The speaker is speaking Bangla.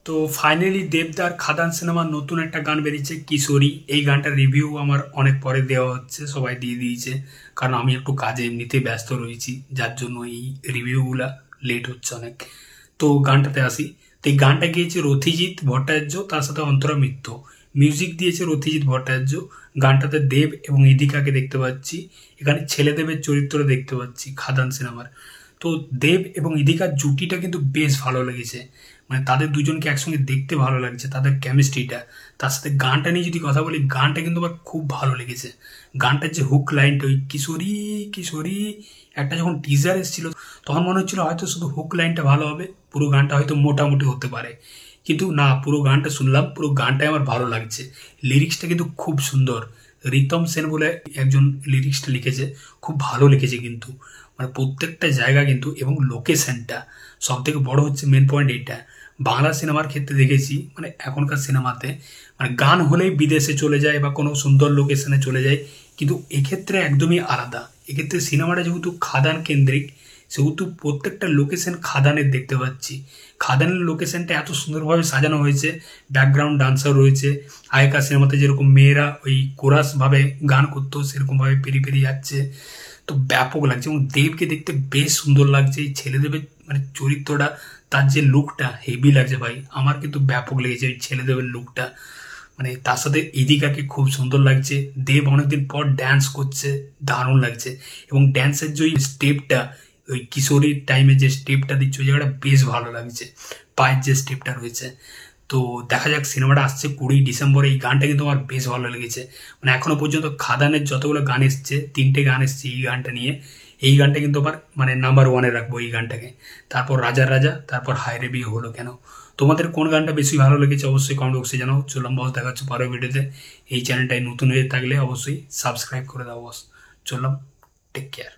তো ফাইনালি দেবদার খাদান সিনেমার নতুন একটা গান বেরিয়েছে কিশোরী। এই গানটার রিভিউ আমার অনেক পরে দেওয়া হচ্ছে, সবাই দিয়ে দিয়েছে, কারণ আমি একটু কাজে এমনিতেই ব্যস্ত রয়েছি, যার জন্য এই রিভিউগুলা লেট হচ্ছে অনেক। তো গানটাতে আসি। তো এই গানটা গিয়েছে রথিজিৎ ভট্টাচার্য, তার সাথে অন্তরা মিত্র। মিউজিক দিয়েছে রথিজিৎ ভট্টাচার্য। গানটাতে দেব এবং ইদিকাকে দেখতে পাচ্ছি, এখানে ছেলেদেবের চরিত্র দেখতে পাচ্ছি খাদান সিনেমার। তো দেব এবং ইদিকার জুটিটা কিন্তু বেশ ভালো লেগেছে, মানে তাদের দুজনকে একসঙ্গে দেখতে ভালো লাগছে, তাদের কেমিস্ট্রিটা। তার সাথে গানটা নিয়ে যদি কথা বলি, গানটা কিন্তু আমার খুব ভালো লেগেছে। গানটার যে হুক লাইনটা, ওই কিশোরী কিশোরী, একটা যখন টিজার এসেছিল তখন মনে হচ্ছিল হয়তো শুধু হুক লাইনটা ভালো হবে, পুরো গানটা হয়তো মোটামুটি হতে পারে, কিন্তু না, পুরো গানটা শুনলাম, পুরো গানটাই আমার ভালো লাগছে। লিরিক্সটা কিন্তু খুব সুন্দর। রিতম সেন বলে একজন লিরিক্সটা লিখেছে, খুব ভালো লিখেছে কিন্তু, মানে প্রত্যেকটা জায়গা কিন্তু, এবং লোকেশনটা সব থেকে বড় হচ্ছে, মেন পয়েন্ট এইটা। বাংলা সিনেমার ক্ষেত্রে দেখেছি, মানে এখনকার সিনেমাতে মানে গান হলেই বিদেশে চলে যায় বা কোনো সুন্দর লোকেশনে চলে যায়, কিন্তু এক্ষেত্রে একদমই আলাদা। এক্ষেত্রে সিনেমাটা যেহেতু খাদান কেন্দ্রিক, সেহেতু প্রত্যেকটা লোকেশন খাদানের দেখতে পাচ্ছি। খাদানের লোকেশনটা এত সুন্দরভাবে সাজানো হয়েছে, ব্যাকগ্রাউন্ড ডান্সার রয়েছে। আগেকার সিনেমাতে যেরকম মেয়েরা ওই কোরাসভাবে গান করতো, সেরকমভাবে পেরিয়ে পেরিয়ে যাচ্ছে, তো ব্যাপক লাগছে। এবং দেবকে দেখতে বেশ সুন্দর লাগছে। এই ছেলেদেবের মানে চরিত্রটা, তার যে লুকটা হেভি লাগছে ভাই, আমার কিন্তু ব্যাপক লেগেছে ওই ছেলেদেবের লুকটা। মানে তার সাথে ইদিকাকে খুব সুন্দর লাগছে। দেব অনেকদিন পর ড্যান্স করছে, দারুণ লাগছে। এবং ড্যান্সের যে ওই স্টেপটা, ওই কিশোরীর টাইমে যে স্টেপটা দিচ্ছে, ওই জায়গাটা বেশ ভালো লাগছে, পায়ের যে স্টেপটা রয়েছে। তো দেখা যাক, সিনেমাটা আসছে 20 ডিসেম্বরে। এই গানটা কিন্তু আমার বেশ ভালো লেগেছে। মানে এখনো পর্যন্ত খাদানের যতগুলো গান এসছে, 3টে গান এসছে এই গানটা নিয়ে। এই গানটা কিন্তু আমার মানে নাম্বার 1-এ রাখবো এই গানটাকে। তারপর রাজার রাজা, তারপর হায়রে বিয়ে হলো কেন। তোমাদের কোন গানটা বেশি ভালো লেগেছে অবশ্যই কমেন্ট বক্সে জানাও। চললাম বস, দেখা হচ্ছে পরের ভিডিওতে। এই চ্যানেলটাই নতুন হয়ে থাকলে অবশ্যই সাবস্ক্রাইব করে দাও বস। চললাম, টেক কেয়ার।